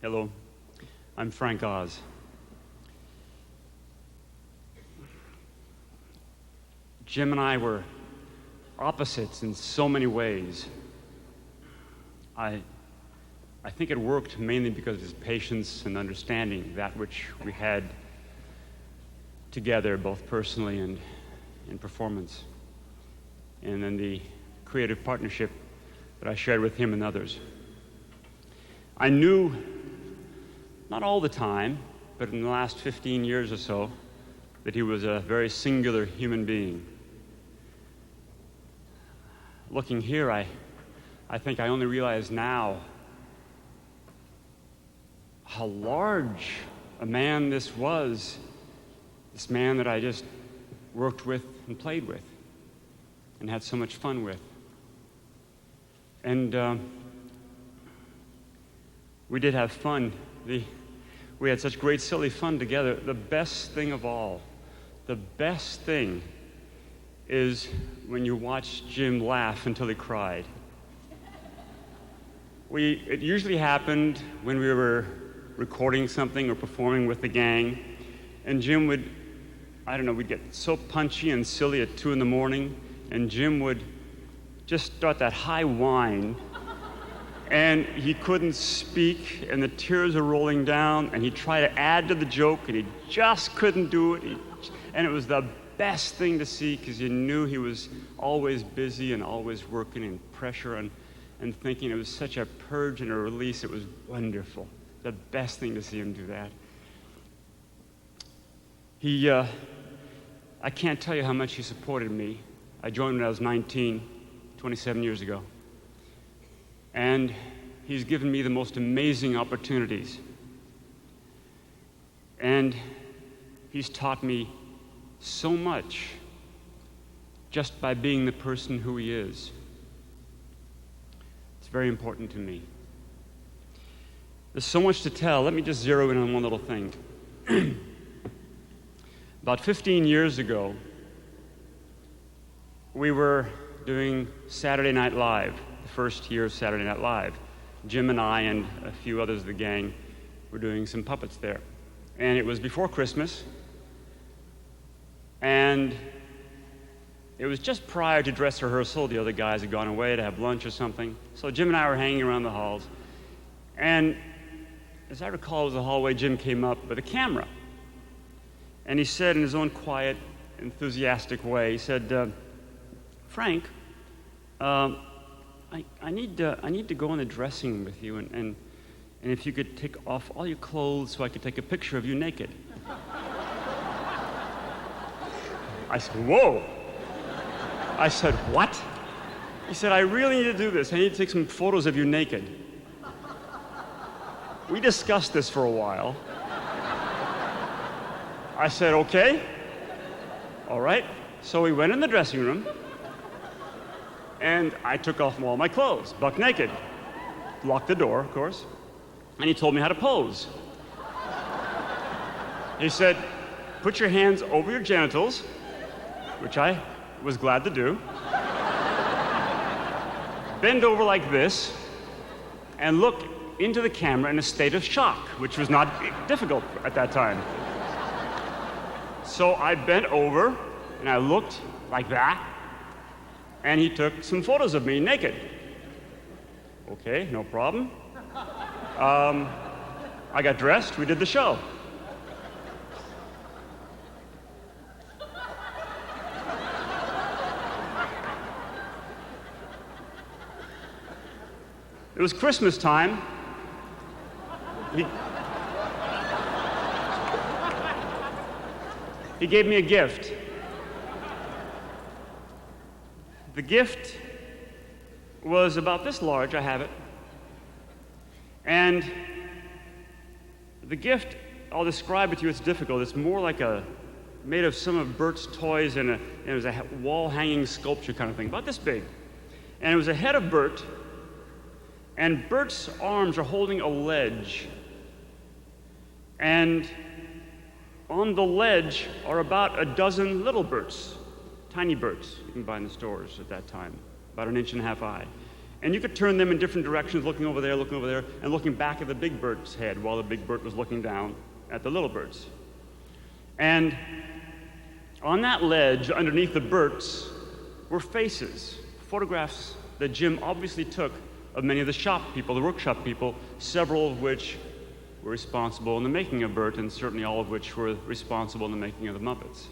Hello, I'm Frank Oz. Jim and I were opposites in so many ways. I think it worked mainly because of his patience and understanding, that which we had together, both personally and in performance. And then the creative partnership that I shared with him and others. I knew, not all the time, but in the last 15 years or so, that he was a very singular human being. Looking here, I think I only realize now how large a man this was, this man that I just worked with and played with and had so much fun with. And we did have fun. We had such great silly fun together. The best thing of all, the best thing is when you watch Jim laugh until he cried. It usually happened when we were recording something or performing with the gang, and Jim would, we'd get so punchy and silly at 2 a.m, and Jim would just start that high whine, and he couldn't speak, and the tears were rolling down, and he'd try to add to the joke, and he just couldn't do it, and it was the best thing to see, because you knew he was always busy and always working and pressure and thinking. It was such a purge and a release. It was wonderful. The best thing to see him do that. I can't tell you how much he supported me. I joined when I was 19, 27 years ago. And he's given me the most amazing opportunities. And he's taught me so much just by being the person who he is. It's very important to me. There's so much to tell. Let me just zero in on one little thing. About 15 years ago, we were doing Saturday Night Live, the first year of Saturday Night Live. Jim and I and a few others of the gang were doing some puppets there. And it was before Christmas, and it was just prior to dress rehearsal. The other guys had gone away to have lunch or something. So Jim and I were hanging around the halls. And as I recall, it was the hallway, Jim came up with a camera. And he said in his own quiet, enthusiastic way, he said, Frank, I need to go in the dressing room with you, and if you could take off all your clothes so I could take a picture of you naked. I said, whoa. I said, what? He said, I really need to do this. I need to take some photos of you naked. We discussed this for a while. I said, okay. All right. So we went in the dressing room, and I took off all my clothes, buck naked. Locked the door, of course. And he told me how to pose. He said, put your hands over your genitals, which I was glad to do. Bend over like this, and look into the camera in a state of shock, which was not difficult at that time. So I bent over, and I looked like that, and he took some photos of me naked. Okay, no problem. I got dressed, we did the show. It was Christmas time. He gave me a gift. The gift was about this large, I have it. And the gift, I'll describe it to you, it's difficult. It's more like made of some of Bert's toys, and it was a wall-hanging sculpture kind of thing, about this big. And it was a head of Bert, and Bert's arms are holding a ledge. And on the ledge are about a dozen little Berts, tiny Berts you can buy in the stores at that time, about 1.5 inches high. And you could turn them in different directions, looking over there, and looking back at the big bird's head while the big bird was looking down at the little birds. And on that ledge, underneath the birds, were faces, photographs that Jim obviously took of many of the shop people, the workshop people, several of which were responsible in the making of Bert, and certainly all of which were responsible in the making of the Muppets.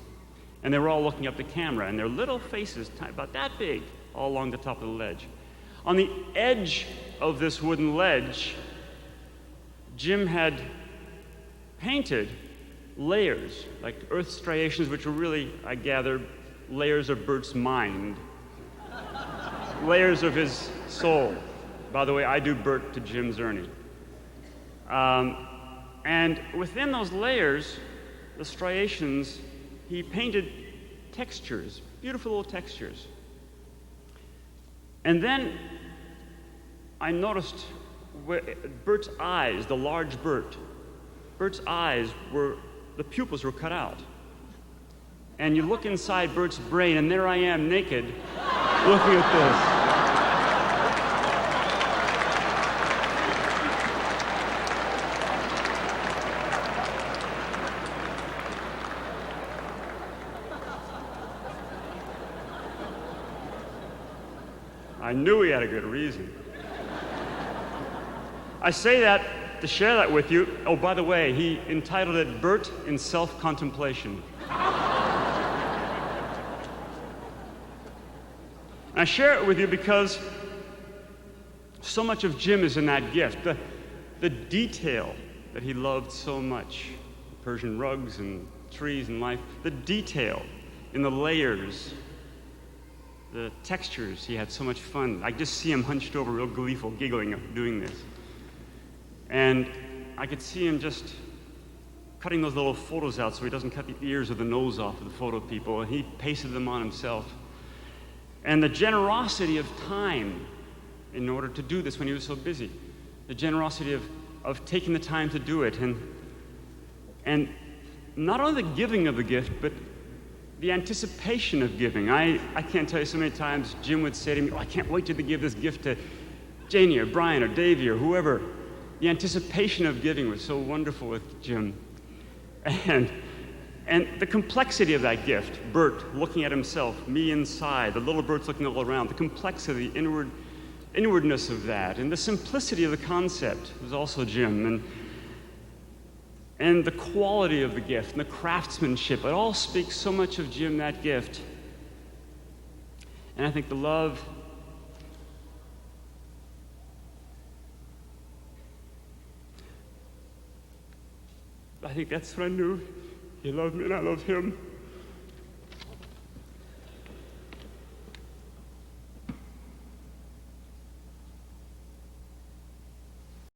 And they were all looking up the camera, and their little faces, about that big, all along the top of the ledge. On the edge of this wooden ledge, Jim had painted layers, like earth striations, which were really, I gather, layers of Bert's mind, layers of his soul. By the way, I do Bert to Jim's Ernie. And within those layers, the striations, he painted textures, beautiful little textures. And then I noticed Bert's eyes, the large Bert's eyes the pupils were cut out. And you look inside Bert's brain, and there I am, naked, looking at this. I knew he had a good reason. I say that to share that with you. Oh, by the way, he entitled it Bert in Self-Contemplation. I share it with you because so much of Jim is in that gift. The detail that he loved so much, Persian rugs and trees and life, the detail in the layers, the textures, he had so much fun. I just see him hunched over, real gleeful, giggling, doing this. And I could see him just cutting those little photos out so he doesn't cut the ears or the nose off of the photo people, and he pasted them on himself. And the generosity of time in order to do this when he was so busy, the generosity of taking the time to do it, and not only the giving of the gift, but the anticipation of giving. I can't tell you so many times Jim would say to me, "Oh, I can't wait to give this gift to Janie or Brian or Davey or whoever." The anticipation of giving was so wonderful with Jim. And the complexity of that gift, Bert looking at himself, me inside, the little Bert's looking all around, the complexity, the inwardness of that, and the simplicity of the concept was also Jim. And the quality of the gift and the craftsmanship, it all speaks so much of Jim, that gift. And I think the love, I think that's what I knew. He loved me and I love him.